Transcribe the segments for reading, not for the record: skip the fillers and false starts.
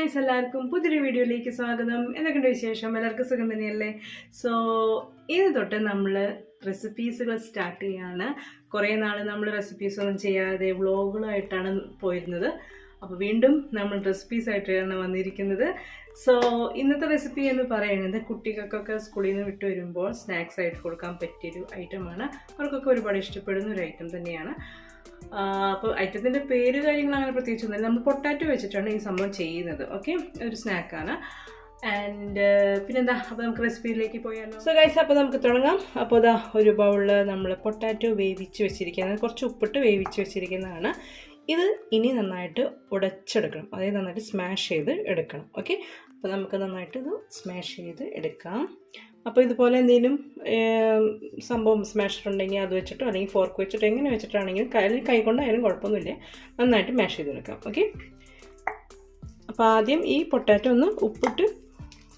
Guys, എല്ലാവർക്കും പുതിയൊരു വീഡിയോയിലേക്ക് സ്വാഗതം. എന്തൊക്കെയുണ്ട് വിശേഷം? എല്ലാവർക്കും സുഖം തന്നെയല്ലേ? സോ ഇന്ന് തൊട്ട് നമ്മൾ റെസിപ്പീസുകൾ സ്റ്റാർട്ട് ചെയ്യാണ്. കുറേ നാൾ നമ്മൾ റെസിപ്പീസ് ഒന്നും ചെയ്യാതെ വ്ളോഗുകളായിട്ടാണ് പോയിരുന്നത്. അപ്പോൾ വീണ്ടും നമ്മൾ റെസിപ്പീസായിട്ടാണ് വന്നിരിക്കുന്നത്. സോ ഇന്നത്തെ റെസിപ്പി എന്ന് പറയുന്നത് കുട്ടികൾക്കൊക്കെ സ്കൂളിൽ നിന്ന് വിട്ടു വരുമ്പോൾ സ്നാക്സ് ആയിട്ട് കൊടുക്കാൻ പറ്റിയൊരു ഐറ്റമാണ്. അവർക്കൊക്കെ ഒരുപാട് ഇഷ്ടപ്പെടുന്ന ഒരു ഐറ്റം തന്നെയാണ്. അപ്പോൾ ഐറ്റത്തിൻ്റെ പേര് കാര്യങ്ങൾ അങ്ങനെ പ്രത്യേകിച്ചൊന്നുമില്ല. നമ്മൾ പൊട്ടാറ്റോ വെച്ചിട്ടാണ് ഈ സംഭവം ചെയ്യുന്നത്. ഓക്കെ, ഒരു സ്നാക്കാണ്. ആൻഡ് പിന്നെന്താ, അപ്പോൾ നമുക്ക് റെസിപ്പിയിലേക്ക് പോയാലോ. സോ ഗൈസ്, അപ്പോൾ നമുക്ക് തുടങ്ങാം. അപ്പോൾ ഇതാ ഒരു ബൗളിൽ നമ്മൾ പൊട്ടാറ്റോ വേവിച്ച് വെച്ചിരിക്കുന്നത്, കുറച്ച് ഉപ്പിട്ട് വേവിച്ച് വെച്ചിരിക്കുന്നതാണ്. ഇത് ഇനി നന്നായിട്ട് ഉടച്ചെടുക്കണം, അതായത് നന്നായിട്ട് സ്മാഷ് ചെയ്ത് എടുക്കണം. ഓക്കെ, അപ്പോൾ നമുക്ക് നന്നായിട്ട് ഇത് സ്മാഷ് ചെയ്ത് എടുക്കാം. അപ്പോൾ ഇതുപോലെ എന്തെങ്കിലും സംഭവം സ്മാഷർ ഉണ്ടെങ്കിൽ അത് വെച്ചിട്ടോ അല്ലെങ്കിൽ ഫോർക്ക് വെച്ചിട്ടോ എങ്ങനെ വെച്ചിട്ടാണെങ്കിലും കൈ കൊണ്ടായാലും കുഴപ്പമൊന്നുമില്ല, നന്നായിട്ട് മാഷ് ചെയ്തെടുക്കാം. ഓക്കെ, അപ്പോൾ ആദ്യം ഈ പൊട്ടാറ്റോ ഒന്ന് ഉപ്പിട്ട്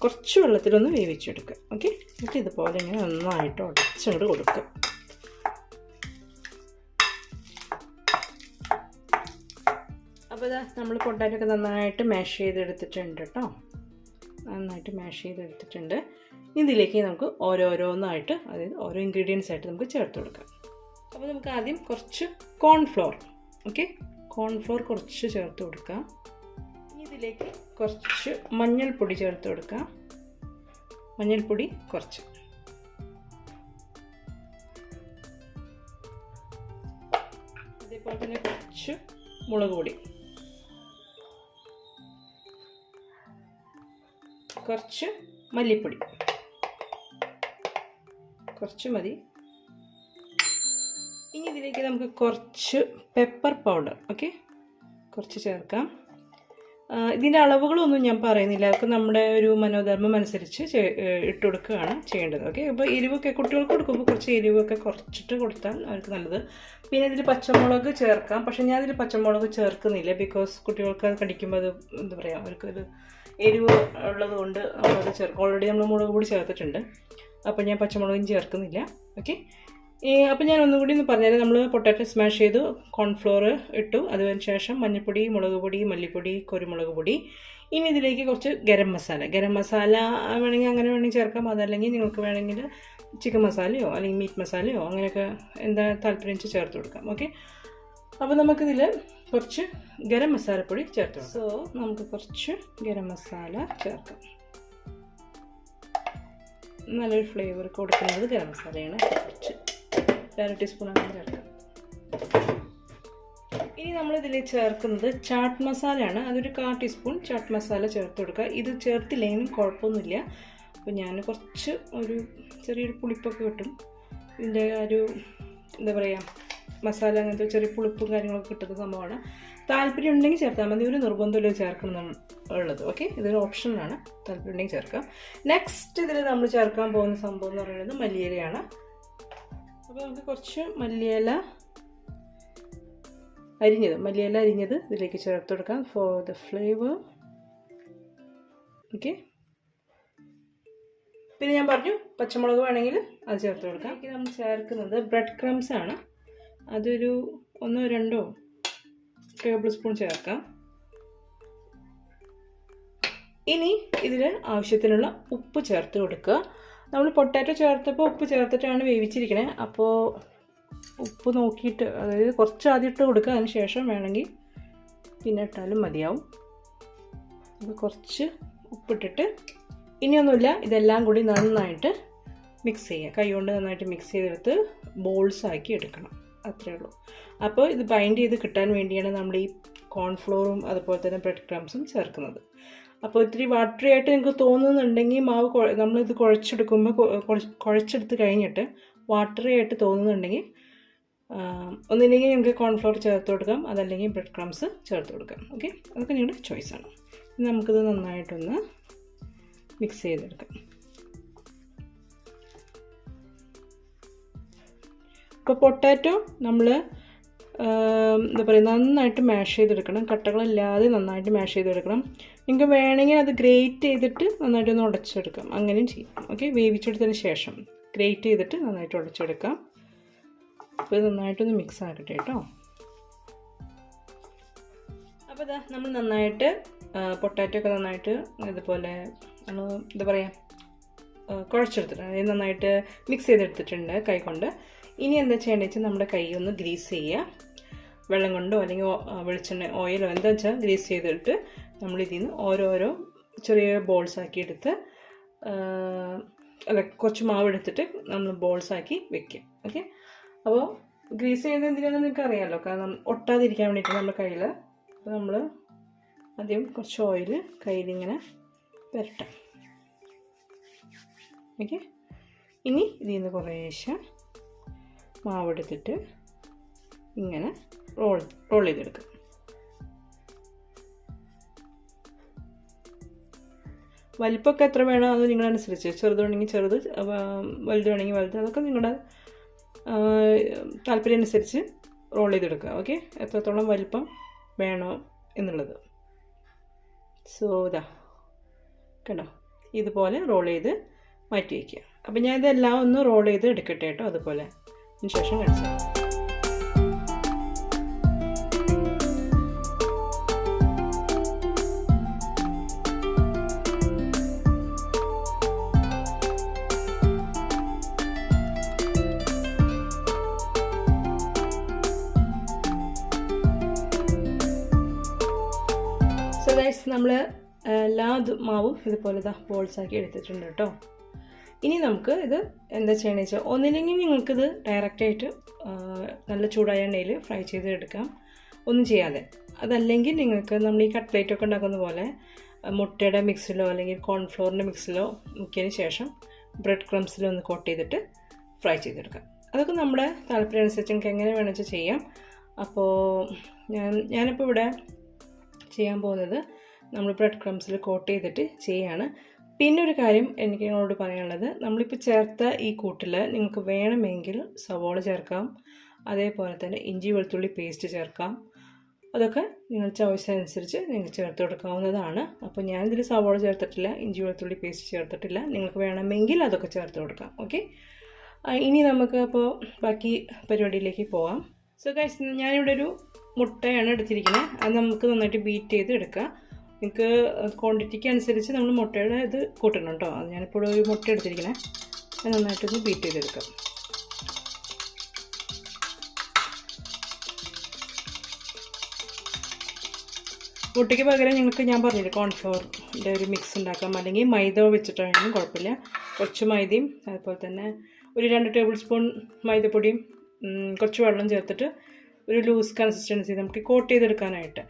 കുറച്ച് വെള്ളത്തിലൊന്ന് വേവിച്ചെടുക്കുക. ഓക്കെ, എന്നിട്ട് ഇതുപോലെ ഇങ്ങനെ നന്നായിട്ട് ഉടച്ചങ്ങോട്ട് കൊടുക്കുക. അപ്പോൾ ഇതാ നമ്മൾ പൊട്ടാറ്റോ ഒക്കെ നന്നായിട്ട് മാഷ് ചെയ്തെടുത്തിട്ടുണ്ട് കേട്ടോ. നന്നായിട്ട് മാഷ് ചെയ്തെടുത്തിട്ടുണ്ട്. ഇതിലേക്ക് നമുക്ക് ഓരോന്നായിട്ട്, അതായത് ഓരോ ഇൻഗ്രീഡിയൻസ് ആയിട്ട് നമുക്ക് ചേർത്ത് കൊടുക്കാം. അപ്പോൾ നമുക്ക് ആദ്യം കുറച്ച് കോൺഫ്ലോർ, ഓക്കെ, കോൺഫ്ലോർ കുറച്ച് ചേർത്ത് കൊടുക്കാം. ഇതിലേക്ക് കുറച്ച് മഞ്ഞൾപ്പൊടി ചേർത്ത് കൊടുക്കാം. മഞ്ഞൾപ്പൊടി കുറച്ച്, അതേപോലെ തന്നെ കുറച്ച് മുളക് പൊടി, കുറച്ച് മല്ലിപ്പൊടി, കുറച്ച് മതി. ഇനി ഇതിലേക്ക് നമുക്ക് കുറച്ച് പെപ്പർ പൗഡർ, ഓക്കെ, കുറച്ച് ചേർക്കാം. ഇതിൻ്റെ അളവുകളൊന്നും ഞാൻ പറയുന്നില്ല, അതൊക്കെ നമ്മുടെ ഒരു മനോധർമ്മം അനുസരിച്ച് ഇട്ട് കൊടുക്കുകയാണ് ചെയ്യേണ്ടത്. ഓക്കെ, അപ്പോൾ എരിവൊക്കെ കുട്ടികൾക്ക് കൊടുക്കുമ്പോൾ കുറച്ച് എരിവൊക്കെ കുറച്ചിട്ട് കൊടുത്താൽ അവർക്ക് നല്ലത്. പിന്നെ ഇതിൽ പച്ചമുളക് ചേർക്കാം, പക്ഷേ ഞാൻ ഇതിൽ പച്ചമുളക് ചേർക്കുന്നില്ല. ബിക്കോസ് കുട്ടികൾക്ക് അത് കടിക്കുമ്പോൾ അത് എന്താ പറയുക, അവർക്കൊരു എരിവ് ഉള്ളത് കൊണ്ട് നമ്മളത് ചേർക്കും. ഓൾറെഡി നമ്മൾ മുളക് പൊടി ചേർത്തിട്ടുണ്ട്, അപ്പോൾ ഞാൻ പച്ചമുളകും ചേർക്കുന്നില്ല. ഓക്കെ, അപ്പോൾ ഞാൻ ഒന്നുകൂടി ഒന്ന് പറഞ്ഞാൽ, നമ്മൾ പൊട്ടാറ്റോ സ്മാഷ് ചെയ്തു, കോൺഫ്ലോർ ഇട്ടു, അതിന് ശേഷം മഞ്ഞൾപ്പൊടി, മുളക് പൊടി, മല്ലിപ്പൊടി, കുരുമുളക് പൊടി. ഇനി ഇതിലേക്ക് കുറച്ച് ഗരം മസാല വേണമെങ്കിൽ അങ്ങനെ വേണമെങ്കിൽ ചേർക്കാം. അതല്ലെങ്കിൽ നിങ്ങൾക്ക് വേണമെങ്കിൽ ചിക്കൻ മസാലയോ അല്ലെങ്കിൽ മീറ്റ് മസാലയോ അങ്ങനെയൊക്കെ എന്താ താല്പര്യം വെച്ച് ചേർത്ത് കൊടുക്കാം. ഓക്കെ, അപ്പോൾ നമുക്കിതിൽ കുറച്ച് ഗരം മസാലപ്പൊടി ചേർത്ത് കൊടുക്കാം. സോ നമുക്ക് കുറച്ച് ഗരം മസാല ചേർക്കാം. നല്ലൊരു ഫ്ലേവർ കൊടുക്കുന്നത് ഗരം മസാലയാണ്. കുറച്ച് 1 ടീസ്പൂൺ അങ്ങനെ ചേർക്കാം. ഇനി നമ്മളിതിൽ ചേർക്കുന്നത് ചാട്ട് മസാലയാണ്. അതൊരു 1/4 ടീസ്പൂൺ ചാട്ട് മസാല ചേർത്ത് കൊടുക്കുക. ഇത് ചേർത്തില്ലെങ്കിലും കുഴപ്പമൊന്നുമില്ല. അപ്പോൾ ഞാൻ കുറച്ച് ഒരു ചെറിയൊരു പുളിപ്പൊക്കെ കിട്ടും. ഇതിൻ്റെ ഒരു എന്താ പറയുക, മസാല അങ്ങനത്തെ ചെറിയ പുളിപ്പും കാര്യങ്ങളൊക്കെ കിട്ടുന്ന സംഭവമാണ്. താല്പര്യം ഉണ്ടെങ്കിൽ ചേർത്താൽ മതി, ഒരു നിർബന്ധമില്ല ചേർക്കണം ഉള്ളത്. ഓക്കെ, ഇതൊരു ഓപ്ഷനാണ്, താല്പര്യം ഉണ്ടെങ്കിൽ ചേർക്കാം. നെക്സ്റ്റ് ഇതിൽ നമ്മൾ ചേർക്കാൻ പോകുന്ന സംഭവം എന്ന് പറയുന്നത് മല്ലിയിലയാണ്. അപ്പോൾ നമുക്ക് കുറച്ച് മല്ലിയില അരിഞ്ഞത് ഇതിലേക്ക് ചേർത്ത് കൊടുക്കാം ഫോർ ദ ഫ്ലേവർ. ഓക്കെ, പിന്നെ ഞാൻ പറഞ്ഞു പച്ചമുളക് വേണമെങ്കിൽ അത് ചേർത്ത് കൊടുക്കാം. നമ്മൾ ചേർക്കുന്നത് ബ്രെഡ് ക്രംസ് ആണ്. അതൊരു 1-2 ടേബിൾ സ്പൂൺ ചേർക്കാം. ഇനി ഇതിൽ ആവശ്യത്തിനുള്ള ഉപ്പ് ചേർത്ത് കൊടുക്കുക. നമ്മൾ പൊട്ടാറ്റോ ചേർത്തപ്പോൾ ഉപ്പ് ചേർത്തിട്ടാണ് വേവിച്ചിരിക്കണേ. അപ്പോൾ ഉപ്പ് നോക്കിയിട്ട്, അതായത് കുറച്ച് ആദ്യം ഇട്ട് കൊടുക്കുക, അതിന് ശേഷം വേണമെങ്കിൽ പിന്നെ ഇട്ടാലും മതിയാവും. അപ്പോൾ കുറച്ച് ഉപ്പിട്ടിട്ട് ഇനിയൊന്നുമില്ല, ഇതെല്ലാം കൂടി നന്നായിട്ട് മിക്സ് ചെയ്യുക. കൈ കൊണ്ട് നന്നായിട്ട് മിക്സ് ചെയ്തെടുത്ത് ബോൾസ് ആക്കി എടുക്കണം, അത്രയേ ഉള്ളൂ. അപ്പോൾ ഇത് ബൈൻഡ് ചെയ്ത് കിട്ടാൻ വേണ്ടിയാണ് നമ്മൾ ഈ കോൺഫ്ലോറും അതുപോലെ തന്നെ ബ്രെഡ് ക്രംസും ചേർക്കുന്നത്. അപ്പോൾ ഇത്തിരി വാട്ടറി ആയിട്ട് നിങ്ങൾക്ക് തോന്നുന്നുണ്ടെങ്കിൽ മാവ് നമ്മളിത് കുഴച്ചെടുത്ത് കഴിഞ്ഞിട്ട് വാട്ടറി ആയിട്ട് തോന്നുന്നുണ്ടെങ്കിൽ ഒന്നില്ലെങ്കിൽ നിങ്ങൾക്ക് കോൺഫ്ലോർ ചേർത്ത് കൊടുക്കാം, അതല്ലെങ്കിൽ ബ്രെഡ് ക്രംസ് ചേർത്ത് കൊടുക്കാം. ഓക്കെ, അതൊക്കെ നിങ്ങളുടെ ചോയ്സാണ്. ഇനി നമുക്കിത് നന്നായിട്ടൊന്ന് മിക്സ് ചെയ്തെടുക്കാം. ഇപ്പോൾ പൊട്ടാറ്റോ നമ്മൾ എന്താ പറയുക, നന്നായിട്ട് മാഷ് ചെയ്തെടുക്കണം, കട്ടകളില്ലാതെ നന്നായിട്ട് മാഷ് ചെയ്തെടുക്കണം. നിങ്ങൾക്ക് വേണമെങ്കിൽ അത് ഗ്രേറ്റ് ചെയ്തിട്ട് നന്നായിട്ടൊന്ന് ഉടച്ചെടുക്കാം, അങ്ങനെയും ചെയ്യാം. ഓക്കെ, വേവിച്ചെടുത്തതിന് ശേഷം ഗ്രേറ്റ് ചെയ്തിട്ട് നന്നായിട്ട് ഉടച്ചെടുക്കാം. അപ്പോൾ ഇത് നന്നായിട്ടൊന്ന് മിക്സ് ആക്കട്ടെ കേട്ടോ. അപ്പോൾ ഇതാ നമ്മൾ നന്നായിട്ട് പൊട്ടാറ്റോ ഒക്കെ നന്നായിട്ട് ഇതുപോലെ എന്താ പറയുക കുഴച്ചെടുത്തിട്ടുണ്ട്, അതായത് നന്നായിട്ട് മിക്സ് ചെയ്തെടുത്തിട്ടുണ്ട് കൈ കൊണ്ട്. ഇനി എന്താ ചെയ്യേണ്ടത് വെച്ചാൽ നമ്മുടെ കൈ ഒന്ന് ഗ്രീസ് ചെയ്യുക, വെള്ളം കൊണ്ടോ അല്ലെങ്കിൽ വെളിച്ചെണ്ണ ഓയിലോ എന്താ വെച്ചാൽ ഗ്രീസ് ചെയ്തിട്ട് നമ്മളിതിൽ നിന്ന് ഓരോരോ ചെറിയ ബോൾസ് ആക്കി എടുത്ത് കുറച്ച് മാവ് എടുത്തിട്ട് നമ്മൾ ബോൾസ് ആക്കി വെക്കുക. ഓക്കെ, അപ്പോൾ ഗ്രീസ് ചെയ്യുന്നത് എന്തിനാണെന്ന് നിങ്ങൾക്ക് അറിയാമല്ലോ, കാരണം ഒട്ടാതിരിക്കാൻ വേണ്ടിയിട്ട് നമ്മുടെ കയ്യിൽ. അപ്പോൾ നമ്മൾ ആദ്യം കുറച്ച് ഓയിൽ കയ്യിലിങ്ങനെ പുരട്ടാം. ഓക്കെ, ഇനി ഇതിൽ നിന്ന് കുറേശ്ശെ മാവെടുത്തിട്ട് ഇങ്ങനെ റോൾ ചെയ്തെടുക്കുക. വലിപ്പമൊക്കെ എത്ര വേണോ അത് നിങ്ങളനുസരിച്ച്, ചെറുതാണെങ്കിൽ ചെറുത്, വലുതാണെങ്കിൽ വലുത്, അതൊക്കെ നിങ്ങളുടെ താല്പര്യം അനുസരിച്ച് റോൾ ചെയ്തെടുക്കുക. ഓക്കെ, എത്രത്തോളം വലിപ്പം വേണോ എന്നുള്ളത്. സോ ഇതാ കണ്ടോ, ഇതുപോലെ റോൾ ചെയ്ത് മാറ്റി വയ്ക്കുക. അപ്പം ഞാൻ ഇതെല്ലാം ഒന്ന് റോൾ ചെയ്ത് എടുക്കട്ടെ കേട്ടോ, അതുപോലെ അതിന് ശേഷം കാണിച്ചു. സോ ഗൈസ്, നമ്മൾ എല്ലാ മാവും ഇതുപോലെ ബോൾസാക്കി എടുത്തിട്ടുണ്ട് കേട്ടോ. ഇനി നമുക്ക് ഇത് എന്താ ചെയ്യണമെന്ന് വെച്ചാൽ, ഒന്നില്ലെങ്കിൽ നിങ്ങൾക്കിത് ഡയറക്റ്റായിട്ട് നല്ല ചൂടായ എണ്ണയിൽ ഫ്രൈ ചെയ്ത് എടുക്കാം, ഒന്നും ചെയ്യാതെ. അതല്ലെങ്കിൽ നിങ്ങൾക്ക് നമ്മൾ ഈ കട്ട്ലേറ്റൊക്കെ ഉണ്ടാക്കുന്ന പോലെ മുട്ടയുടെ മിക്സിലോ അല്ലെങ്കിൽ കോൺഫ്ലോറിൻ്റെ മിക്സിലോ മുക്കിയതിന് ശേഷം ബ്രെഡ് ക്രംസിലോ ഒന്ന് കോട്ട് ചെയ്തിട്ട് ഫ്രൈ ചെയ്തെടുക്കാം. അതൊക്കെ നമ്മുടെ താല്പര്യം അനുസരിച്ച് നിങ്ങൾക്ക് എങ്ങനെ വേണമെന്ന് വെച്ചാൽ ചെയ്യാം. അപ്പോൾ ഞാനിപ്പോൾ ഇവിടെ ചെയ്യാൻ പോകുന്നത് നമ്മൾ ബ്രെഡ് ക്രംസിൽ കോട്ട് ചെയ്തിട്ട് ചെയ്യാണ്. പിന്നെ ഒരു കാര്യം എനിക്ക് നിങ്ങളോട് പറയാനുള്ളത്, നമ്മളിപ്പോൾ ചേർത്ത ഈ കൂട്ടിൽ നിങ്ങൾക്ക് വേണമെങ്കിൽ സവോള ചേർക്കാം, അതേപോലെ തന്നെ ഇഞ്ചി വെളുത്തുള്ളി പേസ്റ്റ് ചേർക്കാം. അതൊക്കെ നിങ്ങൾ ചോയ്സ് അനുസരിച്ച് നിങ്ങൾക്ക് ചേർത്ത് കൊടുക്കാവുന്നതാണ്. അപ്പോൾ ഞാനിതിൽ സവോള ചേർത്തിട്ടില്ല, ഇഞ്ചി വെളുത്തുള്ളി പേസ്റ്റ് ചേർത്തിട്ടില്ല. നിങ്ങൾക്ക് വേണമെങ്കിൽ അതൊക്കെ ചേർത്ത് കൊടുക്കാം. ഓക്കെ, ഇനി നമുക്ക് അപ്പോൾ ബാക്കി പരിപാടിയിലേക്ക് പോകാം. സോ ഗൈസ്, ഞാനിവിടെ ഒരു മുട്ടയാണ് എടുത്തിരിക്കുന്നത്. അത് നമുക്ക് നന്നായിട്ട് ബീറ്റ് ചെയ്ത് എടുക്കാം. നിങ്ങൾക്ക് ക്വാണ്ടിറ്റിക്ക് അനുസരിച്ച് നമ്മൾ മുട്ടയുടെ ഇത് കൂട്ടണം കേട്ടോ. അത് ഞാനിപ്പോൾ ഒരു മുട്ട എടുത്തിരിക്കുന്നത്, അത് നന്നായിട്ടൊന്ന് ബീറ്റ് ചെയ്തെടുക്കാം. മുട്ടയ്ക്ക് പകരം നിങ്ങൾക്ക് ഞാൻ പറഞ്ഞില്ല കോൺഫ്ലോറിൻ്റെ ഒരു മിക്സ് ഉണ്ടാക്കാം, അല്ലെങ്കിൽ മൈദ വെച്ചിട്ടാണെങ്കിലും കുഴപ്പമില്ല. കുറച്ച് മൈദയും അതുപോലെ തന്നെ ഒരു 2 ടേബിൾ സ്പൂൺ മൈദപ്പൊടിയും കുറച്ച് വെള്ളം ചേർത്തിട്ട് ഒരു ലൂസ് കൺസിസ്റ്റൻസി നമുക്ക് കോട്ട് ചെയ്തെടുക്കാനായിട്ട്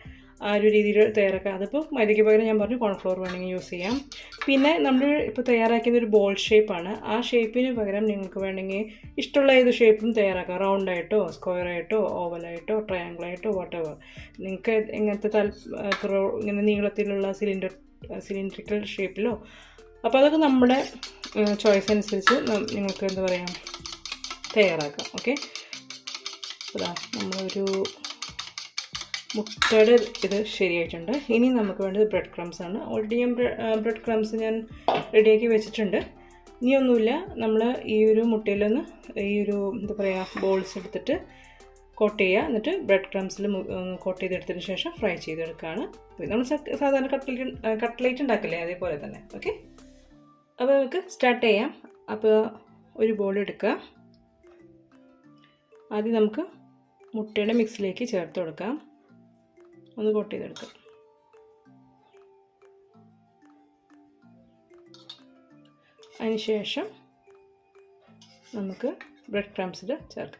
ആ ഒരു രീതിയിൽ തയ്യാറാക്കാം. അതിപ്പോൾ മൈദയ്ക്ക് പകരം ഞാൻ പറഞ്ഞു കോൺഫ്ലോർ വേണമെങ്കിൽ യൂസ് ചെയ്യാം. പിന്നെ നമ്മൾ ഇപ്പോൾ തയ്യാറാക്കിയത് ഒരു ബോൾ ഷേപ്പാണ്. ആ ഷേപ്പിന് പകരം നിങ്ങൾക്ക് വേണമെങ്കിൽ ഇഷ്ടമുള്ള ഏത് ഷേപ്പും തയ്യാറാക്കാം. റൗണ്ടായിട്ടോ സ്ക്വയറായിട്ടോ ഓവലായിട്ടോ ട്രയാങ്കിളായിട്ടോ വാട്ടെവർ, നിങ്ങൾക്ക് എങ്ങനത്തെ ഇങ്ങനെ നീളത്തിലുള്ള സിലിണ്ടറിക്കൽ ഷേപ്പിലോ. അപ്പോൾ അതൊക്കെ നമ്മുടെ ചോയ്സ് അനുസരിച്ച് നിങ്ങൾക്ക് എന്താ പറയുക തയ്യാറാക്കാം. ഓക്കെ, അതാ നമ്മളൊരു മുട്ടയുടെ ഇത് ശരിയായിട്ടുണ്ട്. ഇനി നമുക്ക് വേണ്ടത് ബ്രെഡ് ക്രംസ് ആണ്. ഓൾറെഡി ഞാൻ ബ്രെഡ് ക്രംസ് ഞാൻ റെഡിയാക്കി വെച്ചിട്ടുണ്ട്. ഇനി ഒന്നുമില്ല, നമ്മൾ ഈ ഒരു മുട്ടയിലൊന്ന് ഈ ഒരു എന്താ പറയുക ബോൾസ് എടുത്തിട്ട് കോട്ട് ചെയ്യുക, എന്നിട്ട് ബ്രെഡ് ക്രംസിൽ കോട്ട് ചെയ്തെടുത്തതിന് ശേഷം ഫ്രൈ ചെയ്തെടുക്കുകയാണ്. നമ്മൾ സാധാരണ കട്ട്ലേറ്റ് ഉണ്ടാക്കില്ലേ, അതേപോലെ തന്നെ. ഓക്കെ, അപ്പോൾ നമുക്ക് സ്റ്റാർട്ട് ചെയ്യാം. അപ്പോൾ ഒരു ബോൾ എടുക്കുക. ആദ്യം നമുക്ക് മുട്ടയുടെ മിക്സിലേക്ക് ചേർത്ത് കൊടുക്കാം, ഒന്ന് കോട്ട് ചെയ്തെടുക്കാം. അതിനുശേഷം നമുക്ക് ബ്രെഡ് ക്രംസിൽ ചേർക്കാം.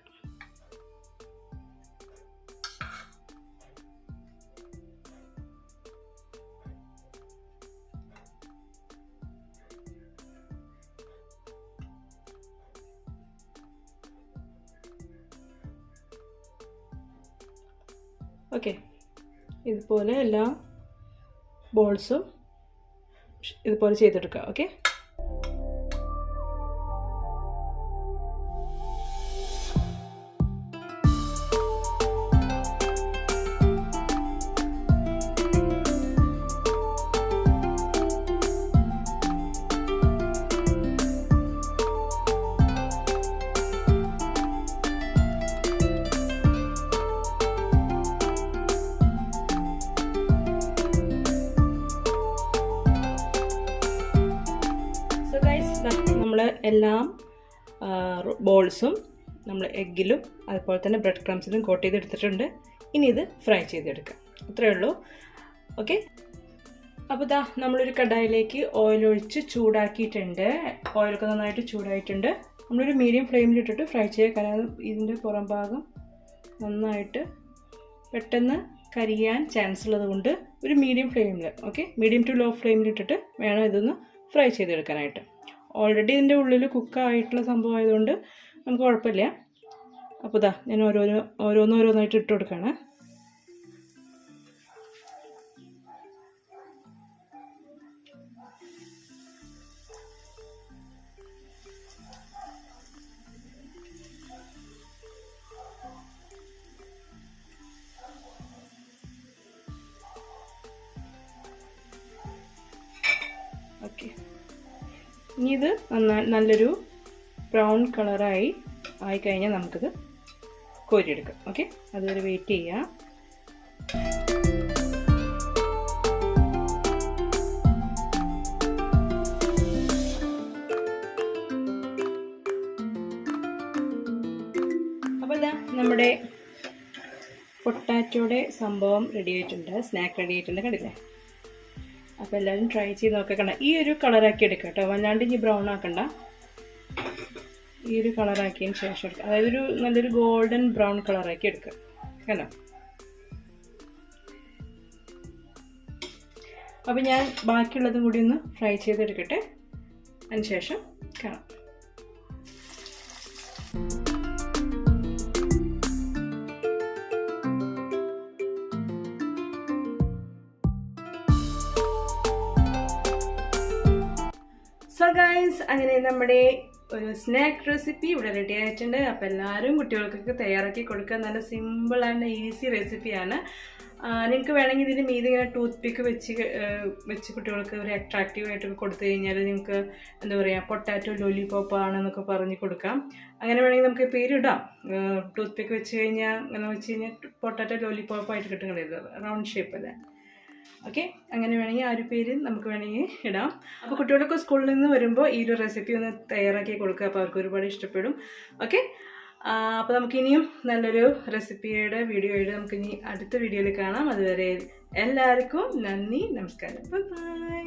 ഓക്കെ, ഇതുപോലെ എല്ലാ ബോൾസും ഇതുപോലെ ചെയ്തെടുക്കുക. ഓക്കെ, എല്ലാം ബോൾസും നമ്മൾ എഗ്ഗിലും അതുപോലെ തന്നെ ബ്രെഡ് ക്രംസിലും കോട്ട് ചെയ്തെടുത്തിട്ടുണ്ട്. ഇനി ഇത് ഫ്രൈ ചെയ്തെടുക്കാം. അത്രയേ ഉള്ളൂ. ഓക്കെ, അപ്പോൾ ഇതാ നമ്മളൊരു കടായിലേക്ക് ഓയിൽ ഒഴിച്ച് ചൂടാക്കിയിട്ടുണ്ട്. ഓയിലൊക്കെ നന്നായിട്ട് ചൂടായിട്ടുണ്ട്. നമ്മളൊരു മീഡിയം ഫ്ലെയിമിലിട്ടിട്ട് ഫ്രൈ ചെയ്യുക. കാരണം ഇതിൻ്റെ പുറം ഭാഗം നന്നായിട്ട് പെട്ടെന്ന് കരിയാൻ ചാൻസ് ഉള്ളത് കൊണ്ട് ഒരു മീഡിയം ഫ്ലെയിമിൽ, ഓക്കെ, മീഡിയം ടു ലോ ഫ്ലെയിമിലിട്ടിട്ട് വേണം ഇതൊന്ന് ഫ്രൈ ചെയ്തെടുക്കാനായിട്ട്. ഓൾറെഡി ഇതിൻ്റെ ഉള്ളിൽ കുക്കായിട്ടുള്ള സംഭവം ആയതുകൊണ്ട് നമുക്ക് കുഴപ്പമില്ല. അപ്പോൾ ഇതാ ഞാൻ ഓരോന്നായിട്ട് ഇട്ട് കൊടുക്കുകയാണ്. ഓക്കെ, ഇനി ഇത് നല്ലൊരു ബ്രൗൺ കളറായി ആയിക്കഴിഞ്ഞാൽ നമുക്കിത് കോരിയെടുക്കാം. ഓക്കെ, അതുവരെ വെയിറ്റ് ചെയ്യാം. അപ്പോൾ ഇതാ നമ്മുടെ പൊട്ടാറ്റോയുടെ സംഭവം റെഡി ആയിട്ടുണ്ട്, സ്നാക്ക് റെഡി ആയിട്ടുണ്ട്, കണ്ടില്ലേ? അപ്പോൾ എല്ലാവരും ട്രൈ ചെയ്ത് നോക്കുക. കണ്ട ഈ ഒരു കളറാക്കി എടുക്കുക കേട്ടോ, വല്ലാണ്ട് ഇനി ബ്രൗൺ ആക്കണ്ട. ഈ ഒരു കളറാക്കിയതിന് ശേഷം എടുക്കുക, അതായത് ഒരു നല്ലൊരു ഗോൾഡൻ ബ്രൗൺ കളറാക്കി എടുക്കുക. കണ്ടോ? അപ്പോൾ ഞാൻ ബാക്കിയുള്ളതും കൂടി ഒന്ന് ഫ്രൈ ചെയ്തെടുക്കട്ടെ, അതിന് ശേഷം കാണാം. സോ ഗൈസ്, അങ്ങനെ നമ്മുടെ ഒരു സ്നാക്ക് റെസിപ്പി ഇവിടെ റെഡി ആയിട്ടുണ്ട്. അപ്പോൾ എല്ലാവരും കുട്ടികൾക്കൊക്കെ തയ്യാറാക്കി കൊടുക്കുക. നല്ല സിമ്പിൾ ആൻഡ് ഈസി റെസിപ്പിയാണ്. നിങ്ങൾക്ക് വേണമെങ്കിൽ ഇതിന് മീതെ ഇങ്ങനെ ടൂത്ത് പിക്ക് വെച്ച് കുട്ടികൾക്ക് ഒരു അട്രാക്റ്റീവായിട്ടൊക്കെ കൊടുത്തു കഴിഞ്ഞാൽ നിങ്ങൾക്ക് എന്താ പറയുക, പൊട്ടാറ്റോ ലോലിപോപ്പ് ആണെന്നൊക്കെ പറഞ്ഞ് കൊടുക്കാം. അങ്ങനെ വേണമെങ്കിൽ നമുക്ക് പേരിടാം. ടൂത്ത് പിക്ക് വെച്ച് കഴിഞ്ഞാൽ അങ്ങനെ വെച്ച് കഴിഞ്ഞാൽ പൊട്ടാറ്റോ ലോലിപോപ്പായിട്ട് കിട്ടുന്നത് റൗണ്ട് ഷേപ്പ് അല്ലേ. ഓക്കെ, അങ്ങനെ വേണമെങ്കിൽ ആ ഒരു പേര് നമുക്ക് വേണമെങ്കിൽ ഇടാം. അപ്പോൾ കുട്ടികളൊക്കെ സ്കൂളിൽ നിന്ന് വരുമ്പോൾ ഈ ഒരു റെസിപ്പി ഒന്ന് തയ്യാറാക്കി കൊടുക്കുക. അപ്പോൾ അവർക്ക് ഒരുപാട് ഇഷ്ടപ്പെടും. ഓക്കെ, അപ്പോൾ നമുക്കിനിയും നല്ലൊരു റെസിപ്പിയുടെ വീഡിയോ ആയിട്ട് നമുക്കിനി അടുത്ത വീഡിയോയിൽ കാണാം. അതുവരെ എല്ലാവർക്കും നന്ദി, നമസ്കാരം, ബൈ.